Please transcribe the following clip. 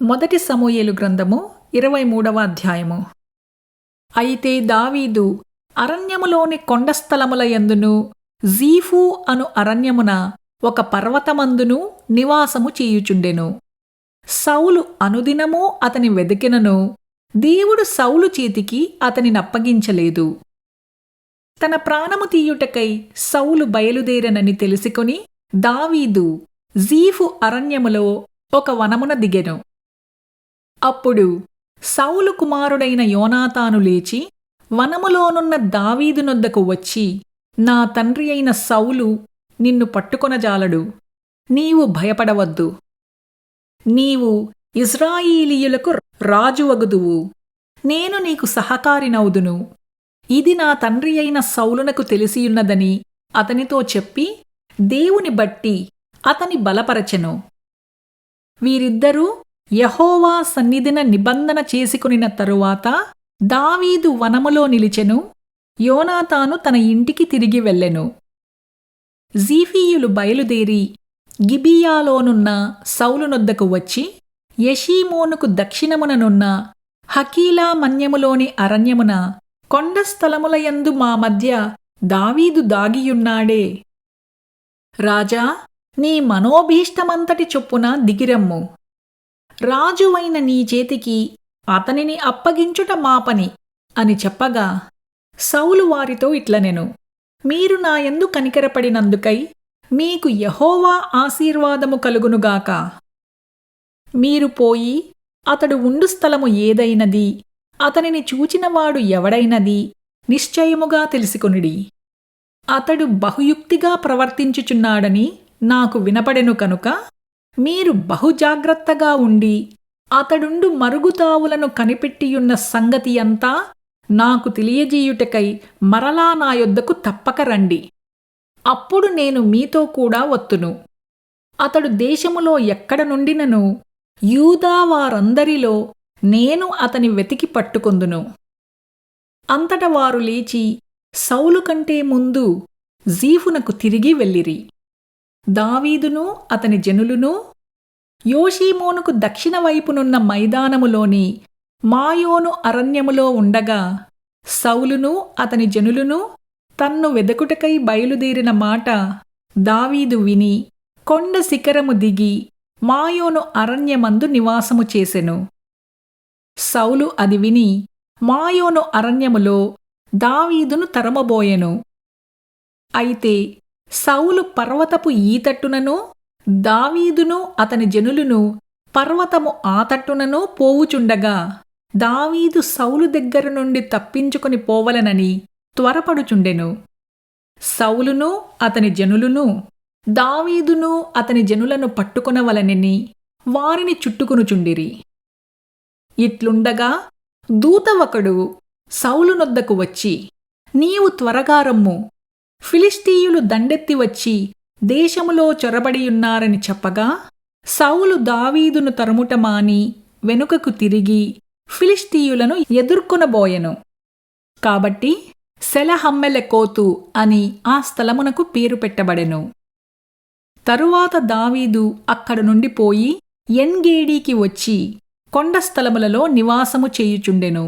మొదటి సమూయేలు గ్రంథము 23వ అధ్యాయము. అయితే దావీదు అరణ్యములోని కొండస్థలముల యందును జీఫు అను అరణ్యమున ఒక పర్వతమందును నివాసము చేయుచుండెను. సౌలు అనుదినము అతని వెదికినను దేవుడు సౌలు చేతికి అతని నప్పగించలేదు. తన ప్రాణము తీయుటకై సౌలు బయలుదేరనని తెలిసికొని దావీదు జీఫు అరణ్యములో ఒక వనమున దిగెను. అప్పుడు సౌలు కుమారుడైన యోనాతాను లేచి వనములోనున్న దావీదునొద్దకు వచ్చి, నా తండ్రి అయిన సౌలు నిన్ను పట్టుకొనజాలడు, నీవు భయపడవద్దు. నీవు ఇశ్రాయేలీయులకు రాజువగుదువు, నేను నీకు సహకారినౌదును. ఇది నా తండ్రి అయిన సౌలునకు తెలిసియున్నదని అతనితో చెప్పి దేవుని బట్టి అతని బలపరచెను. వీరిద్దరూ యెహోవా సన్నిధిన నిబంధన చేసుకొనిన తరువాత దావీదు వనములో నిలిచెను. యోనాతాను తన ఇంటికి తిరిగి వెళ్ళెను. జీఫీయులు బయలుదేరి గిబియాలోనున్న సౌలునొద్దకు వచ్చి యెషీమోనుకు దక్షిణముననున్న హకీలా మన్యములోని అరణ్యమున కొండస్థలములయందు మా మధ్య దావీదు దాగియున్నాడే. రాజా, నీ మనోభీష్టమంతటి చొప్పున దిగిరమ్ము. రాజువైన నీ చేతికి అతనిని అప్పగించుట మా పని అని చెప్పగా సౌలు వారితో ఇట్లనెను, మీరు నా యందు కనికరపడినందుకై మీకు యెహోవా ఆశీర్వాదము కలుగునుగాక. మీరు పోయి అతడు ఉండు స్థలము ఏదైనది, అతనిని చూచినవాడు ఎవడైనది నిశ్చయముగా తెలుసుకొనిడి. అతడు బహుయుక్తిగా ప్రవర్తించుచున్నాడని నాకు వినపడెను కనుక మీరు బహుజాగ్రత్తగా ఉండి అతడుండు మరుగుతావులను కనిపెట్టియున్న సంగతియంతా నాకు తెలియజేయుటకై మరలా నా యొద్దకు తప్పక రండి. అప్పుడు నేను మీతో కూడా వత్తును. అతడు దేశములో ఎక్కడ నుండినను యూదా వారందరిలో నేను అతని వెతికి పట్టుకొందును. అంతట వారు లేచి సౌలు కంటే ముందు జీఫునకు తిరిగి వెళ్ళిరి. దావీదును అతని జనులును యోషీమోనుకు దక్షిణ వైపునున్న మైదానములోని మాయోను అరణ్యములో ఉండగా సౌలును అతని జనులును తన్ను వెదకుటకై బయలుదేరిన మాట దావీదు విని కొండ శిఖరము దిగి మాయోను అరణ్యమందు నివాసము చేసెను. సౌలు అది విని మాయోను అరణ్యములో దావీదును తరమబోయెను. అయితే సౌలు పర్వతపు ఈ తట్టునను దావీదును అతని జనులును పర్వతము ఆ తట్టునను పోవుచుండగా దావీదు సౌలు దగ్గర నుండి తప్పించుకొని పోవలనని త్వరపడుచుండెను. సౌలును అతని జనులును దావీదును అతని జనులను పట్టుకొనవలనని వారిని చుట్టుకొనుచుండిరి. ఇట్లుండగా దూత ఒకడు సౌలునొద్దకు వచ్చి, నీవు త్వరగా రమ్ము, ఫిలిష్తీయులు దండెత్తి వచ్చి దేశములో చొరబడియున్నారని చెప్పగా సౌలు దావీదును తరుముట మాని వెనుకకు తిరిగి ఫిలిష్తీయులను ఎదుర్కొనబోయెను. కాబట్టి సెలహమ్మెలెకోతు అని ఆ స్థలమునకు పేరు పెట్టబడెను. తరువాత దావీదు అక్కడ నుండి పోయి ఎన్గేడీకి వచ్చి కొండస్థలములలో నివాసము చేయుచుండెను.